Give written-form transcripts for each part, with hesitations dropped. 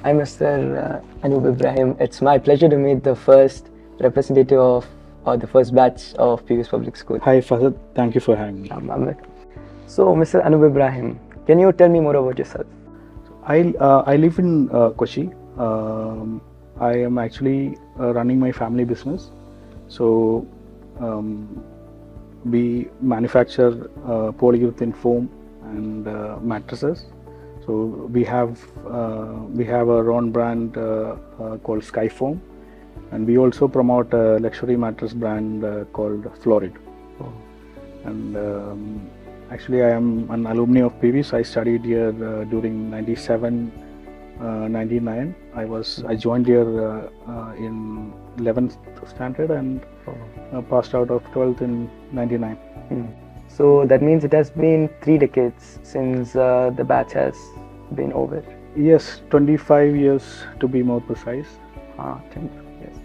Hi, Mr. Anub Ibrahim. It's my pleasure to meet the first representative of or the first batch of PVS Public School. Hi Hifaasath, thank you for having me. Ahmed. So, Mr. Anub Ibrahim, can you tell me more about yourself? I live in Kochi. I am actually running my family business. So we manufacture polyurethane foam and mattresses. So we have our own brand called Sky Foam, and we also promote a luxury mattress brand called Florid. Oh. And actually, I am an alumni of PVS. I studied here during 97, 99. I joined here in 11th standard and passed out of 12th in 99. So that means it has been 3 decades since the batch has been over. Yes, 25 years to be more precise. 25 years.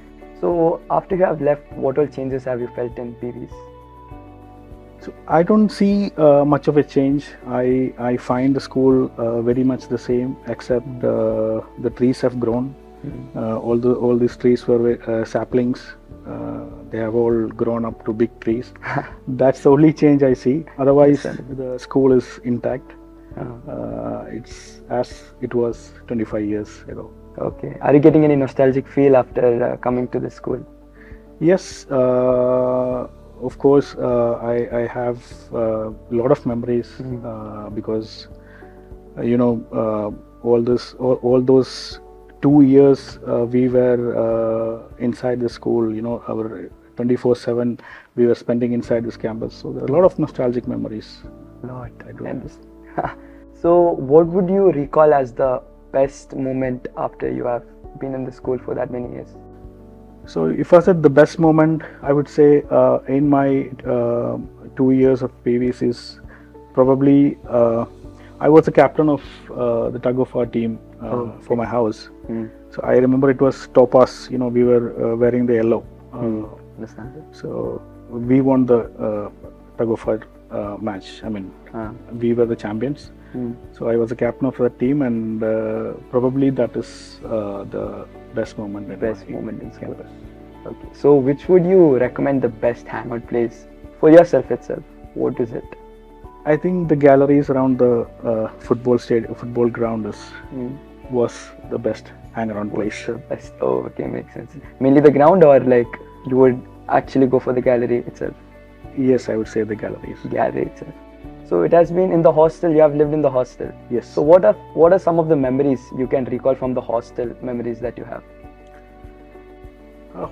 So after you have left, what all changes have you felt in PVS? So I don't see much of a change. I find the school very much the same, except the trees have grown. All these trees were saplings. They have all grown up to big trees. That's the only change I see. Otherwise, the school is intact. It's as it was 25 years ago. Okay. Are you getting any nostalgic feel after coming to the school? Yes. Of course, I have a lot of memories because all those 2 years we were inside the school. Our 24/7 we were spending inside this campus. So there are a lot of nostalgic memories. Lot. I do understand. So, what would you recall as the best moment after you have been in the school for that many years? So if I said the best moment, I would say in my 2 years of PVS is probably I was the captain of the tug of war team for my house. So I remember it was Topaz. We were wearing the yellow. So we won the tug of war match. I mean, we were the champions. So I was the captain of that team, and probably that is the best moment. In campus. Okay. So, which would you recommend the best hangout place for yourself itself? What is it? I think the galleries around the football ground was the best hangaround place. Best. Oh, okay, makes sense. Mainly the ground, or like you would actually go for the gallery itself? Yes, I would say the galleries. Gallery itself. So it has been in the hostel. You have lived in the hostel. Yes. So what are some of the memories you can recall from the hostel memories that you have?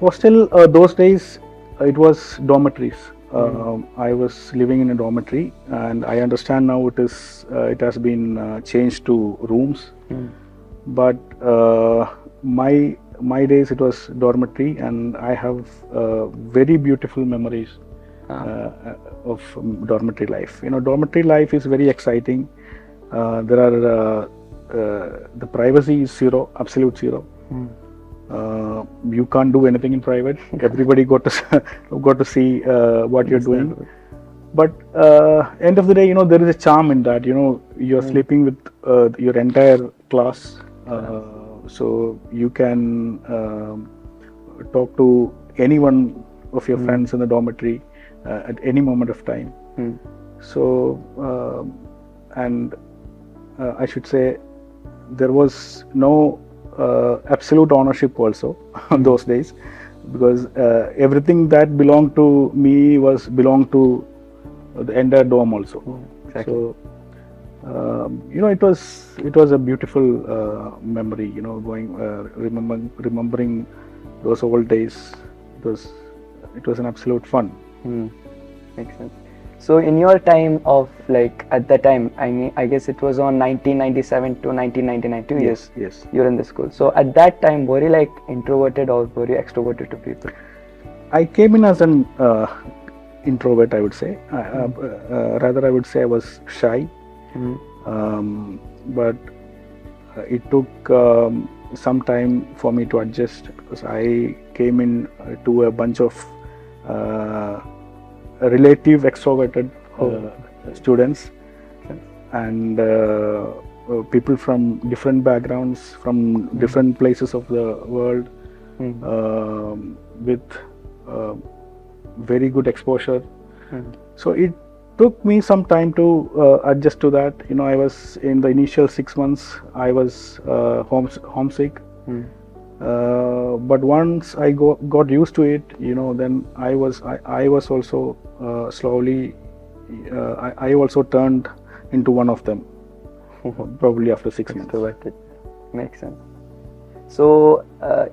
Hostel, those days it was dormitories. I was living in a dormitory, and I understand now it has been changed to rooms. But my days it was dormitory, and I have very beautiful memories of dormitory life. Dormitory life is very exciting. There are the privacy is zero, absolute zero. You can't do anything in private. Everybody got to see what you're doing. But end of the day, there is a charm in that. You're sleeping with your entire class, so you can talk to any one of your friends in the dormitory at any moment of time. So and I should say there was no absolute ownership also on those days, because everything that belonged to me belonged to the entire dorm also. Exactly. So it was a beautiful memory. Remembering those old days. It was an absolute fun. Makes sense. So in your time of at that time, I guess it was on 1997 to 1999, 2 years. Yes. You're in the school. So at that time, were you introverted or were you extroverted to people? I came in as an introvert, I would say. Rather, I would say I was shy. But it took some time for me to adjust, because I came in to a bunch of relative extroverted students, and people from different backgrounds, from different places of the world, with very good exposure. So it took me some time to adjust to that. I was in the initial 6 months, I was homesick. But once I got used to it, then I was also slowly, I also turned into one of them, probably after 6 months. Extroverted. Makes sense. So,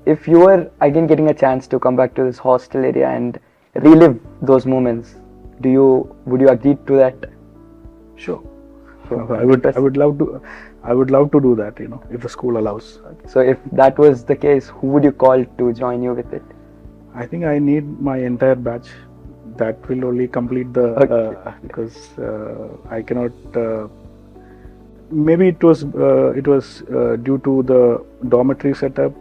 if you were again getting a chance to come back to this hostel area and relive those moments, would you agree to that? Sure. So, I would love to do that, if the school allows. So if that was the case, who would you call to join you with it? I think I need my entire batch. That will only complete the because I cannot. Maybe it was due to the dormitory setup.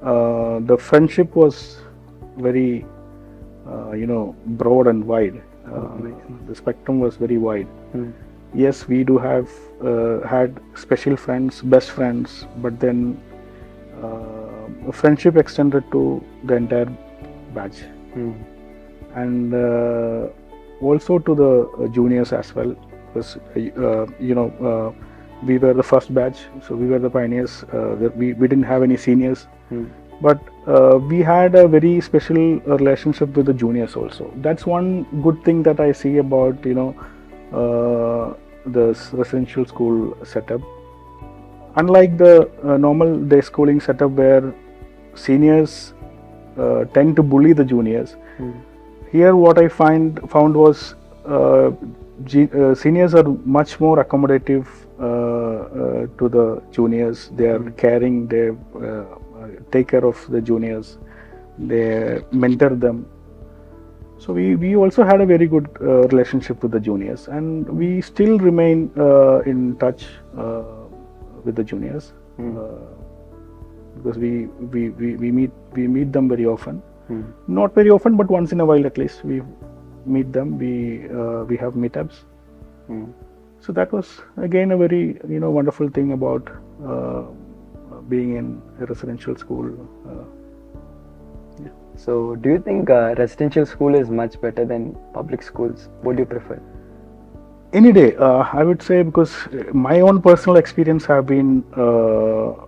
The friendship was very broad and wide. The spectrum was very wide. Yes, we do have had special friends, best friends, but then friendship extended to the entire batch, and also to the juniors as well. Because we were the first batch, so we were the pioneers. We didn't have any seniors, but we had a very special relationship with the juniors also. That's one good thing that I see about the residential school setup. Unlike the normal day schooling setup where seniors tend to bully the juniors, here what I found was seniors are much more accommodative to the juniors. They are caring, they take care of the juniors, they mentor them. So we also had a very good relationship with the juniors, and we still remain in touch with the juniors because we meet them very often. Not very often, but once in a while at least we meet them. We have meetups. So that was again a very wonderful thing about being in a residential school. So, do you think residential school is much better than public schools? What do you prefer? Any day, I would say, because my own personal experience have been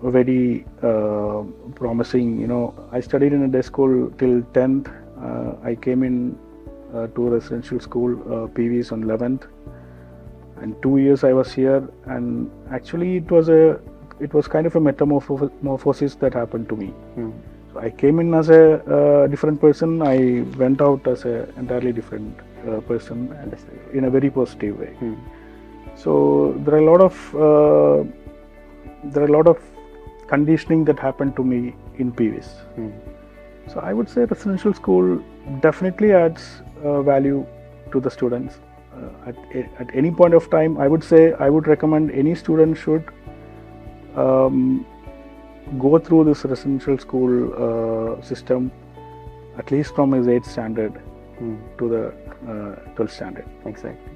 very promising. I studied in a day school till 10th. I came in to a residential school, PVs on 11th, and 2 years I was here. And actually, it was kind of a metamorphosis that happened to me. So I came in as a different person. I went out as an entirely different person, in a very positive way. So there are a lot of conditioning that happened to me in PVs. So I would say residential school definitely adds value to the students. At any point of time, I would recommend any student should go through this residential school system, at least from his 8th standard to the 12th standard. Exactly.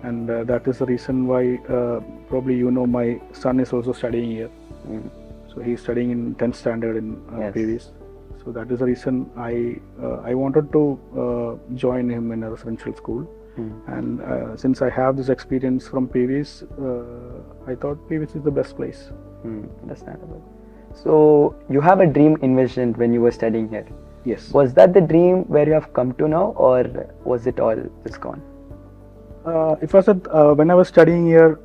And that is the reason why probably my son is also studying here. So he's studying in 10th standard in PVs. So that is the reason I wanted to join him in a residential school. And since I have this experience from PVs, I thought PVs is the best place. Understandable. So you have a dream envisioned when you were studying here. Yes. Was that the dream where you have come to now, or was it all just gone? When I was studying here,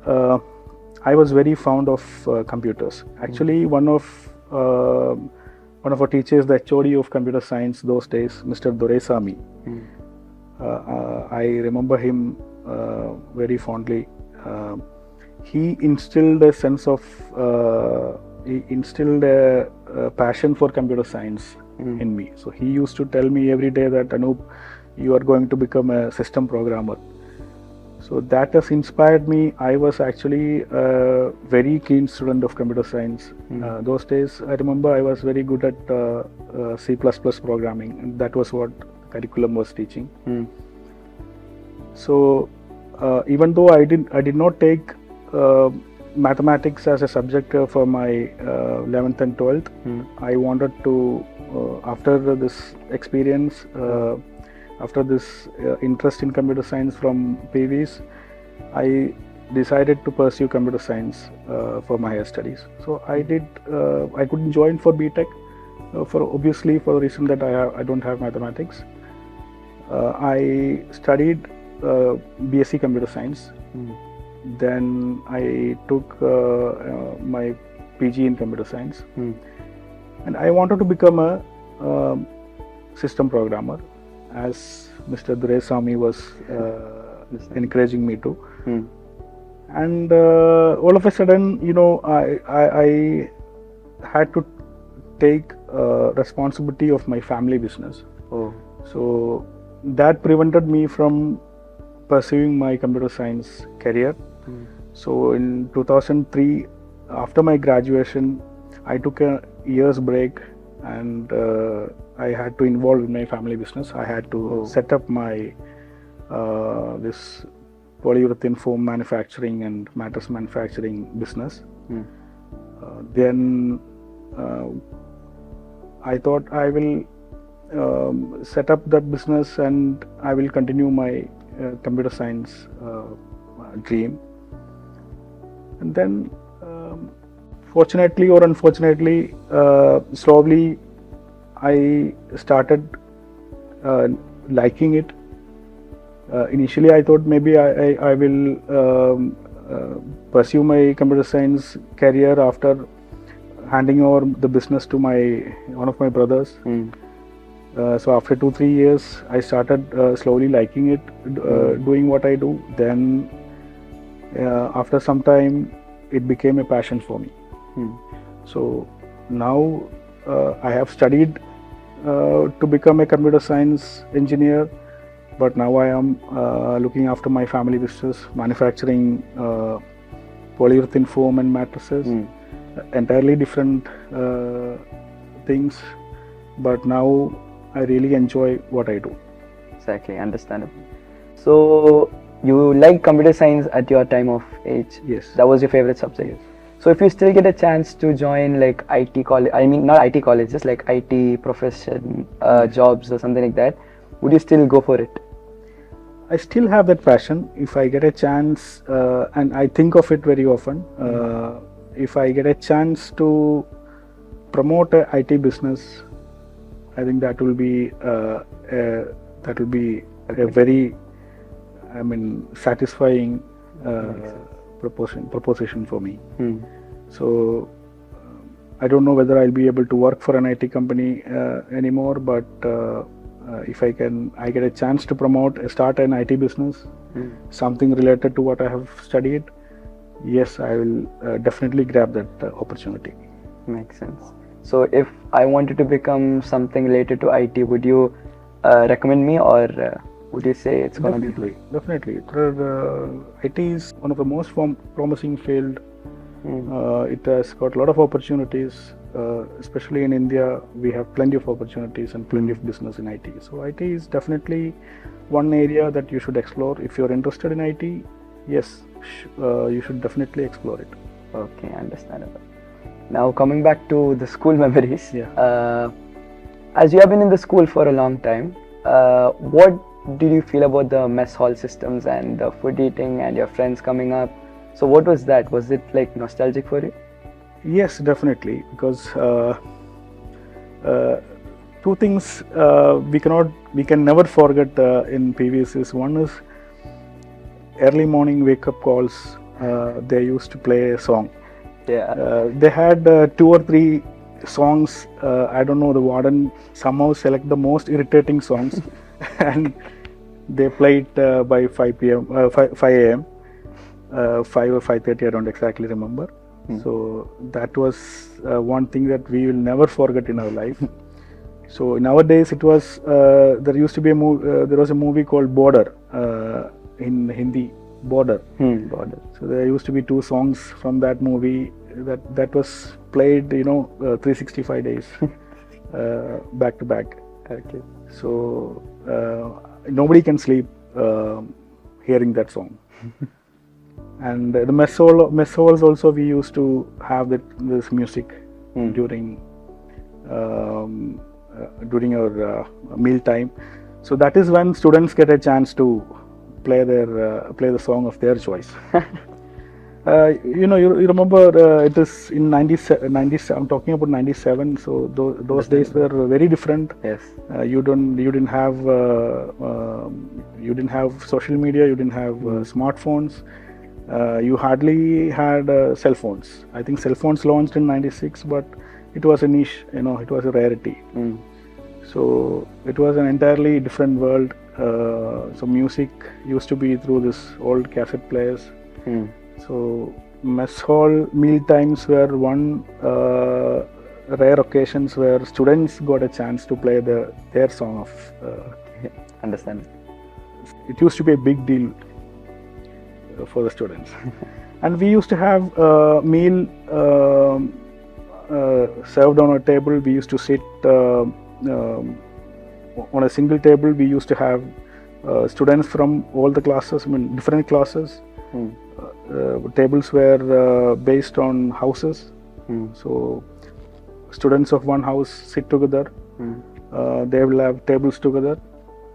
I was very fond of computers. Actually, one of our teachers, the HOD of computer science those days, Mr. Doresami, I remember him very fondly. He instilled a sense of, a passion for computer science in me. So he used to tell me every day that, Anub, you are going to become a system programmer. So that has inspired me. I was actually a very keen student of computer science. Those days, I remember I was very good at C++ programming, and that was what curriculum was teaching. So even though I did not take mathematics as a subject for my 11th and 12th. I wanted to, after this experience, after this interest in computer science from PVs, I decided to pursue computer science for my higher studies. So I did. I couldn't join for BTech for the reason that I don't have mathematics. I studied BSc Computer Science. Then I took my PG in Computer Science, and I wanted to become a system programmer, as Mr. Dureswamy was encouraging me to. And all of a sudden, I had to take responsibility of my family business. So that prevented me from pursuing my computer science career. So in 2003, after my graduation, I took a year's break, and I had to involve in my family business. I had to set up my this polyurethane foam manufacturing and mattress manufacturing business. Then I thought I will set up that business and I will continue my computer science dream. And then fortunately or unfortunately, slowly I started liking it. Initially I thought maybe I will pursue my computer science career after handing over the business to one of my brothers. So after 2-3 years, I started slowly liking it, doing what I do. Then after some time, it became a passion for me. So now I have studied to become a computer science engineer, but now I am looking after my family business, manufacturing polyurethane foam and mattresses, entirely different things, but now I really enjoy what I do. Exactly, understandable. So you like computer science at your time of age? Yes. That was your favorite subject? Yes. So if you still get a chance to join like IT college, I mean not IT colleges, like IT profession jobs or something like that, would you still go for it? I still have that passion. If I get a chance, and I think of it very often, if I get a chance to promote a IT business, I think that will be a very, satisfying proposition for me. So I don't know whether I'll be able to work for an IT company anymore, but if I get a chance to start an IT business, something related to what I have studied, yes, I will definitely grab that opportunity. Makes sense. So if I wanted to become something related to IT, would you recommend me, or would you say it's going to be? Definitely. IT is one of the most promising field. It has got a lot of opportunities, especially in India. We have plenty of opportunities and plenty of business in IT. So IT is definitely one area that you should explore. If you're interested in IT, yes, you should definitely explore it. Okay, understandable. Now coming back to the school memories, as you have been in the school for a long time, what did you feel about the mess hall systems and the food eating and your friends coming up? So what was that? Was it like nostalgic for you? Yes, definitely, because two things we can never forget in PVs is, one is early morning wake up calls. They used to play a song. They had 2 or 3 songs. I don't know, the warden somehow select the most irritating songs and they played by 5 a.m. 5 or 5:30, I don't exactly remember. So that was one thing that we will never forget in our life. So nowadays it was there used to be there was a movie called Border in Hindi, Border. So there used to be 2 songs from that movie that was played 365 days back to back. Okay. So nobody can sleep hearing that song. And the mess halls also we used to have this music during our meal time. So that is when students get a chance to play the song of their choice. You remember it is in 97. I'm talking about 97. So those days were very different. Yes. You didn't have social media. You didn't have smartphones. You hardly had cell phones. I think cell phones launched in 96, but it was a niche. It was a rarity. So it was an entirely different world. So music used to be through this old cassette players. So mess hall meal times were one rare occasions where students got a chance to play their song of. Understand. It used to be a big deal for the students. And we used to have meal served on a table. We used to sit on a single table. We used to have students from all the classes, different classes. Tables were based on houses. So students of one house sit together. They will have tables together,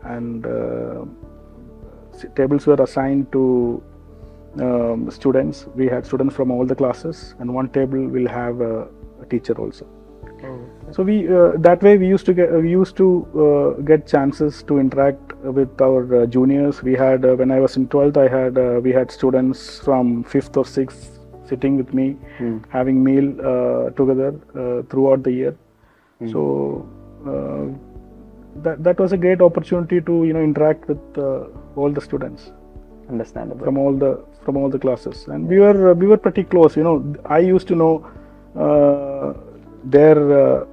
and tables were assigned to students. We had students from all the classes, and one table will have a teacher also. So we that way we used to get chances to interact with our juniors. We had when I was in 12th, we had students from 5th or 6th sitting with me, having meal together throughout the year. So that was a great opportunity to interact with all the students. Understandable. From all the classes, and we were pretty close. I used to know their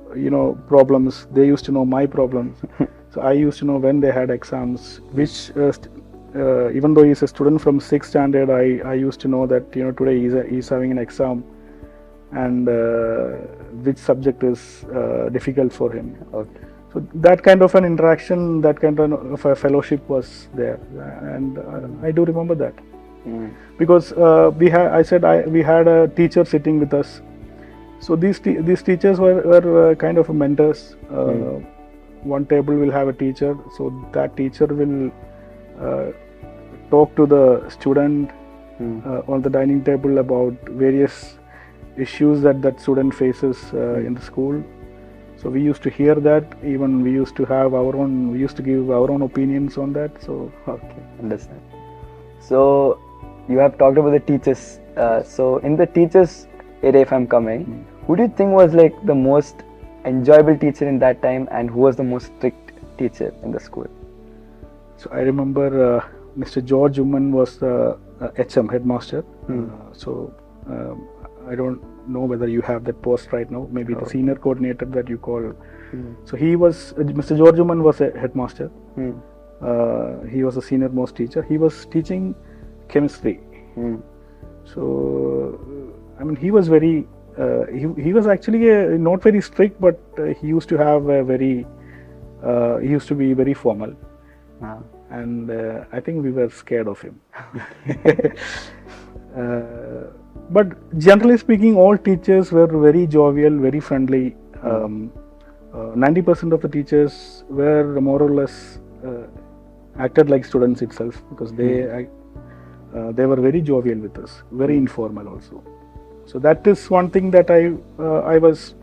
problems. They used to know my problems. So I used to know when they had exams, which even though he's a student from 6th standard, I used to know that today he's having an exam, and which subject is difficult for him. Okay. So that kind of an interaction, that kind of a fellowship was there, and I do remember that. Because we had a teacher sitting with us. So these teachers were kind of mentors. One table will have a teacher, so that teacher will talk to the student on the dining table about various issues that student faces in the school. So we used to hear that. Even we used to give our own opinions on that. So okay, understand. So you have talked about the teachers. So in the teachers area, if I'm coming, who do you think was like the most enjoyable teacher in that time, and who was the most strict teacher in the school? So I remember Mr. George Umman was the HM, headmaster. So I don't know whether you have that post right now. Maybe the senior coordinator that you call. So he was Mr. George Umman was a headmaster. He was a senior most teacher. He was teaching chemistry. So he was very. He was actually not very strict, but he used to have he used to be very formal. And I think we were scared of him. But generally speaking, all teachers were very jovial, very friendly. 90% of the teachers were more or less acted like students itself, because they were very jovial with us, very informal also. So that is one thing that I was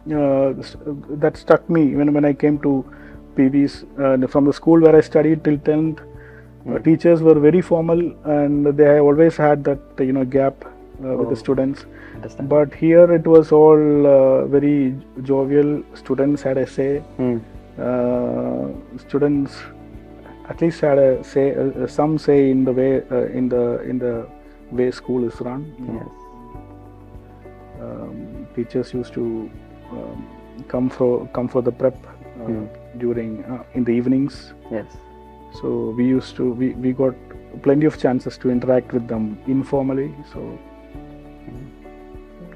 that struck me when I came to PVs from the school where I studied till 10th. Teachers were very formal, and they always had that gap with the students. But here it was all very jovial. Students had a say. Students at least had a say, some say in the way in the way school is run. Yes. Teachers used to come for the prep during in the evenings. Yes. So we got plenty of chances to interact with them informally. So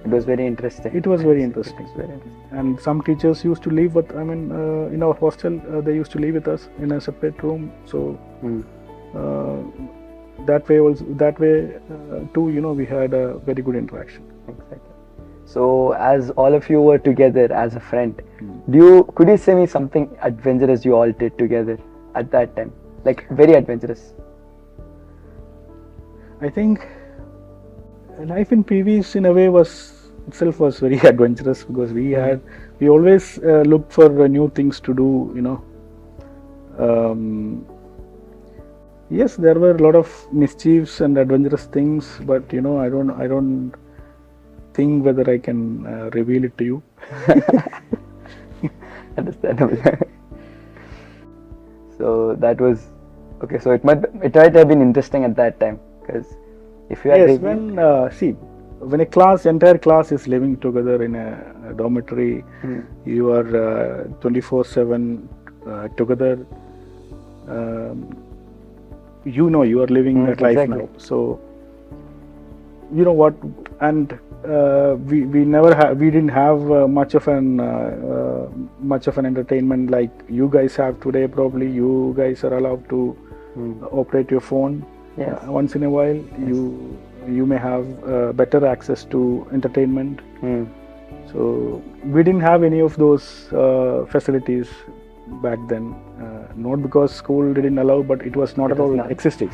it was very interesting. It was very interesting. And some teachers used to live with. In our hostel, they used to live with us in a separate room. So that way also, too, we had a very good interaction. Exactly. So, as all of you were together as a friend, Mm. could you say me something adventurous you all did together at that time? Like very adventurous. I think life in PVs in a way itself was very adventurous, because we always looked for new things to do. Yes, there were a lot of mischiefs and adventurous things, but I don't think whether I can reveal it to you. Understandable. So that was okay. So it might have been interesting at that time, because if you had Yes, revealed- when entire class is living together in a dormitory, you are 24/7 together. You are living that life exactly. now. So you know what, and we didn't have much of an entertainment like you guys have today. Probably you guys are allowed to operate your phone. Yes. Once in a while, you may have better access to entertainment. So we didn't have any of those facilities back then. Not because school didn't allow, but it was not at all existing.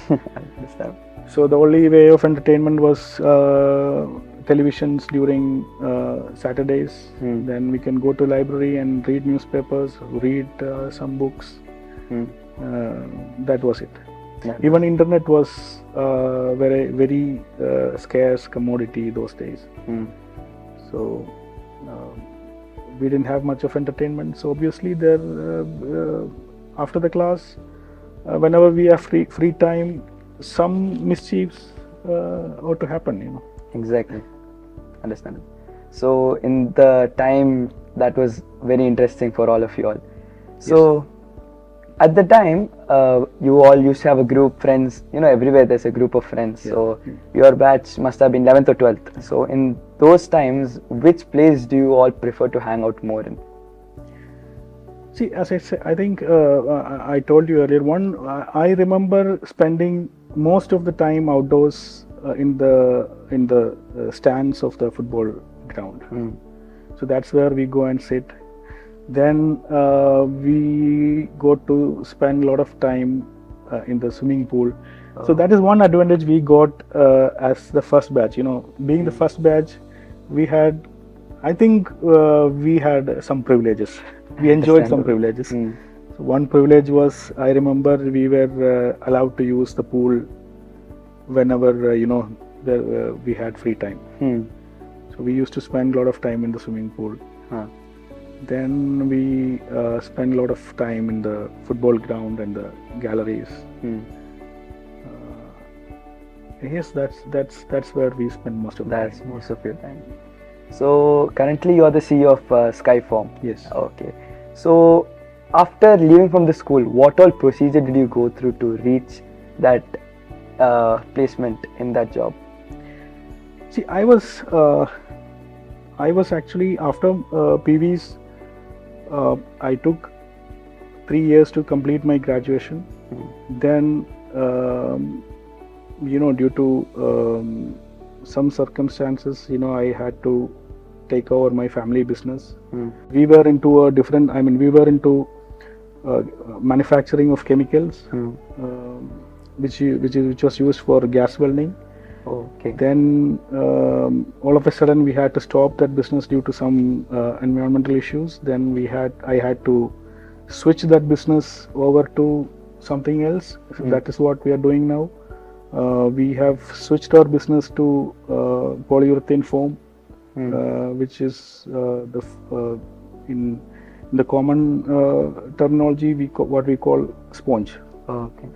Understand. So the only way of entertainment was televisions during Saturdays. Then we can go to library and read newspapers, read some books. That was it. Yeah. Even internet was very scarce commodity those days. So we didn't have much of entertainment. So obviously after the class, whenever we have free time, some mischiefs ought to happen. Exactly. Understandable. So in the time, that was very interesting for all of you all. So at the time, you all used to have a group friends. Everywhere there's a group of friends. Yeah. So your batch must have been 11th or 12th. So in those times, which place do you all prefer to hang out more in? See, as I said, I think I told you earlier. I remember spending most of the time outdoors in the stands of the football ground. So that's where we go and sit. Then we go to spend a lot of time in the swimming pool. So that is one advantage we got as the first batch. Being the first batch, we had some privileges. We enjoyed some privileges. So one privilege was, I remember we were allowed to use the pool whenever we had free time. So we used to spend a lot of time in the swimming pool. Then we spend a lot of time in the football ground and the galleries. Yes, that's where we spend most of your time. So currently you are the CEO of Skyform. Yes. Okay. So after leaving from the school, what all procedure did you go through to reach that placement in that job? See, I was actually after PVs. I took 3 years to complete my graduation. Then, due to some circumstances, I had to take over my family business. We were into we were into manufacturing of chemicals, which was used for gas welding. Okay. Then all of a sudden we had to stop that business due to some environmental issues. Then I had to switch that business over to something else. So that is what we are doing now. We have switched our business to polyurethane foam, which is in the common terminology what we call sponge. Okay.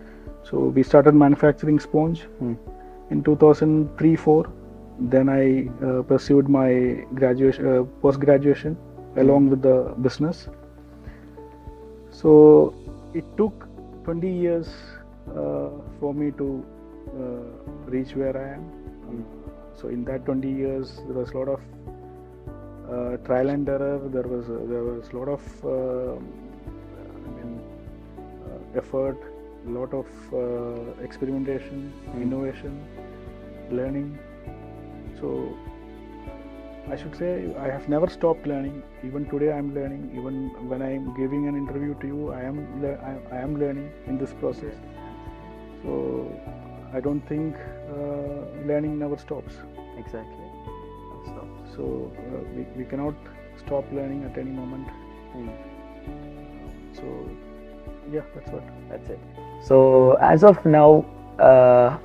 So we started manufacturing sponge in 2003-04. Then I pursued my post-graduation along with the business. So it took 20 years for me to reach where I am. So in that 20 years, there was a lot of trial and error. There was a lot of effort. lot of experimentation, innovation, learning. So I should say I have never stopped learning. Even today I am learning. Even when I am giving an interview to you, I am learning in this process. So I don't think learning never stops. Exactly. So we cannot stop learning at any moment. So yeah, that's it. So as of now,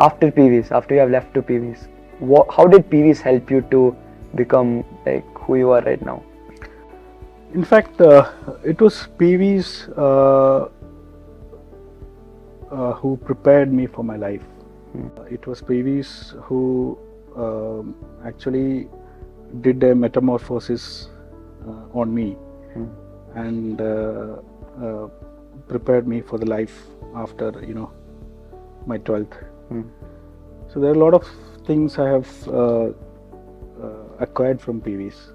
after PVs, after you have left to PVs, how did PVs help you to become like who you are right now? In fact, it was PVs who prepared me for my life. It was PVs who actually did a metamorphosis on me and prepared me for the life after my 12th. So there are a lot of things I have acquired from PVs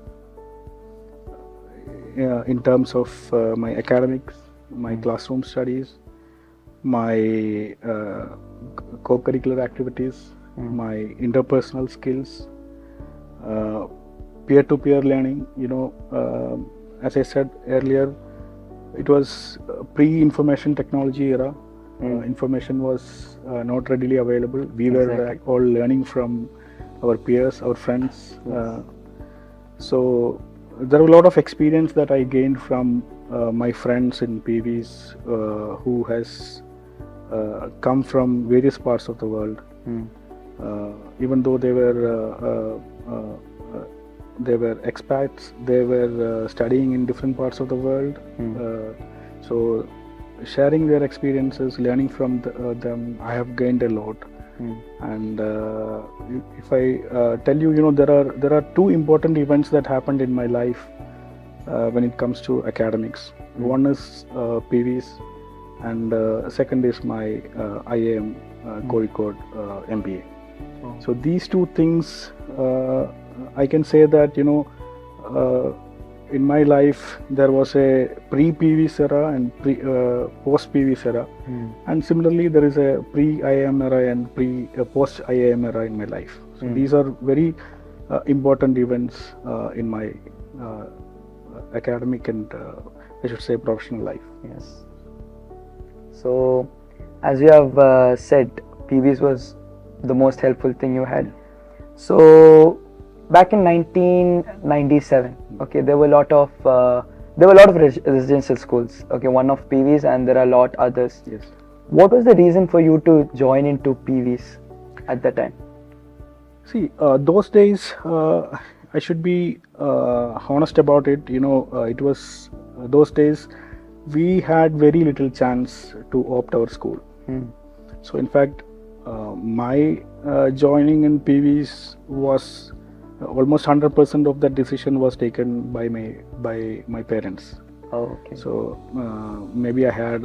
in terms of my academics, my classroom studies, my co-curricular activities, my interpersonal skills, peer-to-peer learning. As I said earlier, it was pre-information technology era. Information was not readily available. We were all learning from our peers, our friends. So there were a lot of experience that I gained from my friends in PVs who has come from various parts of the world. Even though they were expats, they were studying in different parts of the world. So sharing their experiences, learning from them, I have gained a lot. And if I tell you, there are two important events that happened in my life when it comes to academics. One is PVs, and second is my IAM Kozhikode MBA. So these two things, I can say that in my life there was a pre-PVs era and post-PVs era, and similarly there is a pre-IAM era and post-IAM era in my life. So these are very important events in my academic and I should say professional life. Yes. So as you have said, PVs was the most helpful thing you had. So back in 1997, okay, there were a lot of residential schools. Okay, one of PVs, and there are a lot others. Yes. What was the reason for you to join into PVs at that time? See, those days, I should be honest about it. It was those days we had very little chance to opt our school. So in fact, my joining in PVs was almost 100% of that decision was taken by my parents. Oh, okay. So maybe I had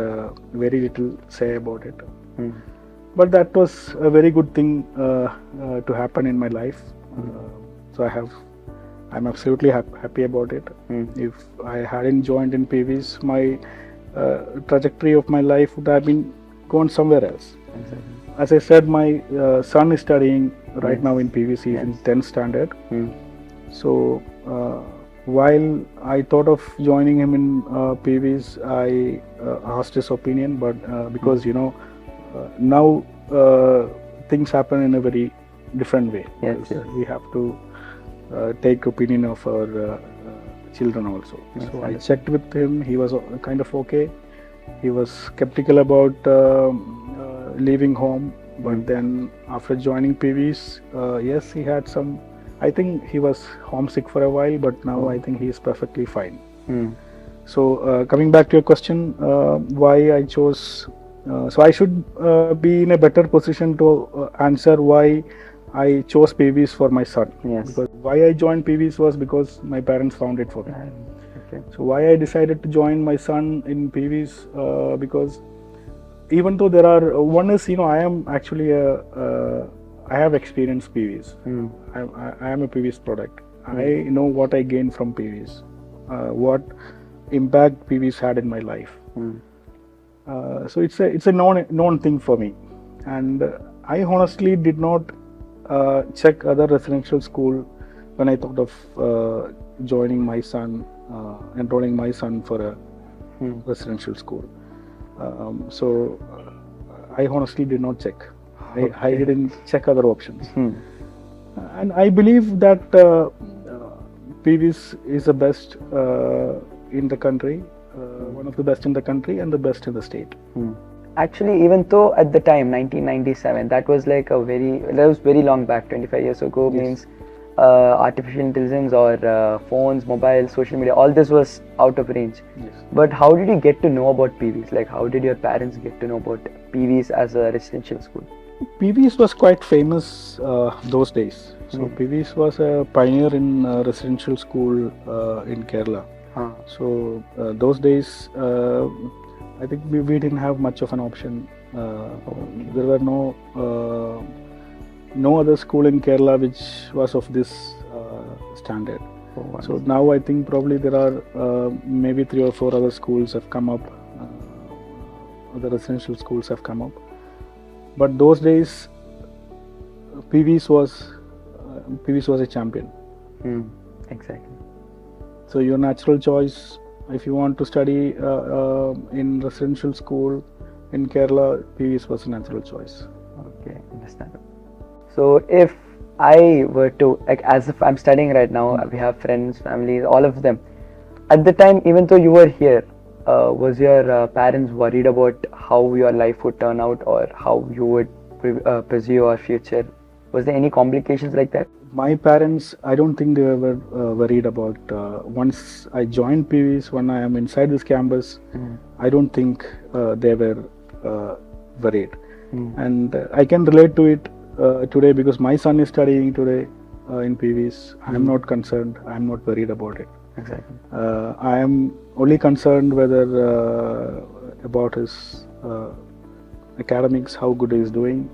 very little say about it. But that was a very good thing to happen in my life. So I'm absolutely happy about it. If I hadn't joined in PVs, my trajectory of my life would have been gone somewhere else. Exactly. As I said, my son is studying right now in PVs. He's in 10th standard. So while I thought of joining him in PVs, I asked his opinion, but because now things happen in a very different way. Yes. We have to take opinion of our children also. Yes, so I checked with him. He was kind of okay. He was skeptical about leaving home, but then after joining PVs, yes, he had some. I think he was homesick for a while, but now I think he is perfectly fine. So coming back to your question, why I chose. So I should be in a better position to answer why I chose PVs for my son. Yes. Because why I joined PVs was because my parents found it for me. Okay. So why I decided to join my son in PVs because even though there are one is I am actually I have experienced PVs. I am a PVs product. I know what I gained from PVs, what impact PVs had in my life. So it's a known thing for me, and I honestly did not check other residential school when I thought of joining my son, enrolling my son for a residential school. So I honestly did not check. I didn't check other options, and I believe that PVs is the best in the country, one of the best in the country and the best in the state. Actually, even though at the time 1997, that was very long back, 25 years ago. Yes. Means artificial intelligence or phones, mobile, social media, all this was out of range. Yes. But how did you get to know about PVs? Like, how did your parents get to know about PVs as a residential school? PVs was quite famous those days. So PVs was a pioneer in residential school in Kerala. So those days, I think we didn't have much of an option. There were no other school in Kerala which was of this standard. So now I think probably there are maybe 3 or 4 other schools have come up. Other residential schools have come up. But those days, PVs was a champion. Exactly. So your natural choice, if you want to study in residential school in Kerala, PVs was a natural choice. Okay, understandable. So if I were to, like, as if I'm studying right now, we have friends, families, all of them. At the time, even though you were here, was your parents worried about how your life would turn out or how you would pursue your future? Was there any complications like that? My parents, I don't think they were worried about. Once I joined PVs, when I am inside this campus, I don't think they were worried. And I can relate to it today because my son is studying today in PVs. I am not concerned. I am not worried about it. Exactly. I am only concerned whether about his academics, how good he is doing.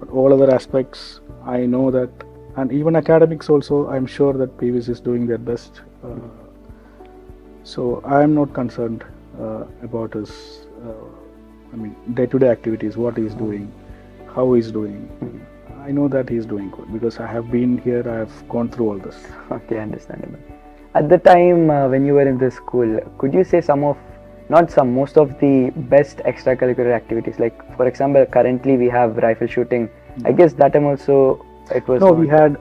But all other aspects, I know that, and even academics also, I'm sure that PVs is doing their best. So I am not concerned about his, day-to-day activities, what he is doing, how he is doing. I know that he is doing good because I have been here, I have gone through all this. Okay, understandable. At the time when you were in the school, could you say most of the best extracurricular activities? Like, for example, currently we have rifle shooting. I guess that time also it was. No, we had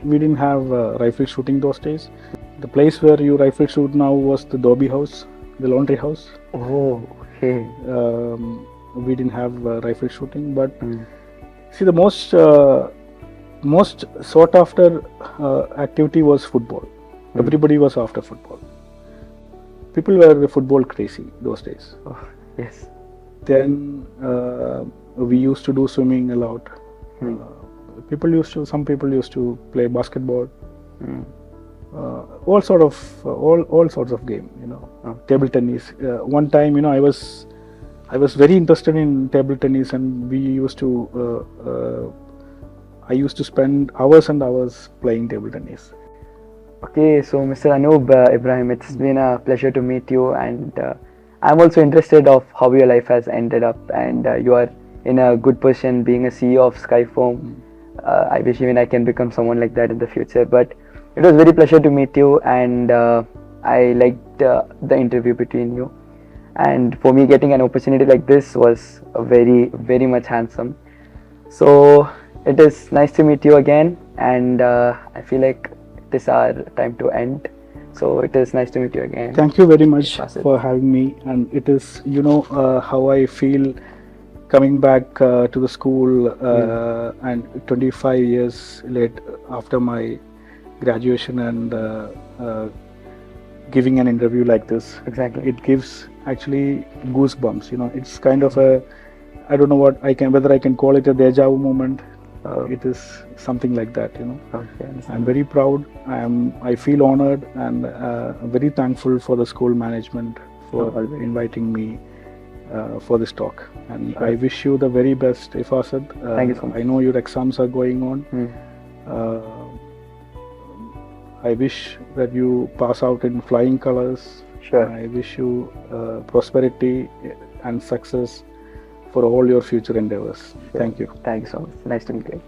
we didn't have rifle shooting those days. The place where you rifle shoot now was the Dobby house, the laundry house. Oh, okay. We didn't have rifle shooting, but see, the most sought after activity was football. Everybody was after football. People were football crazy those days. Oh, yes. Then we used to do swimming a lot. Some people used to play basketball. All sorts of game. Table tennis. One time, I was very interested in table tennis, and I used to spend hours and hours playing table tennis. Okay, so Mr. Anub Ibrahim, it's been a pleasure to meet you, and I'm also interested of how your life has ended up, and you are in a good position being a CEO of Skyfoam. I wish even I can become someone like that in the future, but it was very pleasure to meet you, and I liked the interview between you, and for me getting an opportunity like this was very, very much handsome. So it is nice to meet you again, and I feel like it is our time to end. So it is nice to meet you again. Thank you very much for having me, and it is how I feel coming back to the school and 25 years late after my graduation and giving an interview like this. Exactly. It gives actually goosebumps. It's kind of I don't know whether I can call it a deja vu moment. It is something like that. Okay, I'm very proud. I feel honored and very thankful for the school management for inviting me for this talk. And I wish you the very best, Hifaasath. Thank you so much. I know your exams are going on. I wish that you pass out in flying colors. Sure. I wish you prosperity and success for all your future endeavors. Thank you. Thank you so much. Nice to meet you.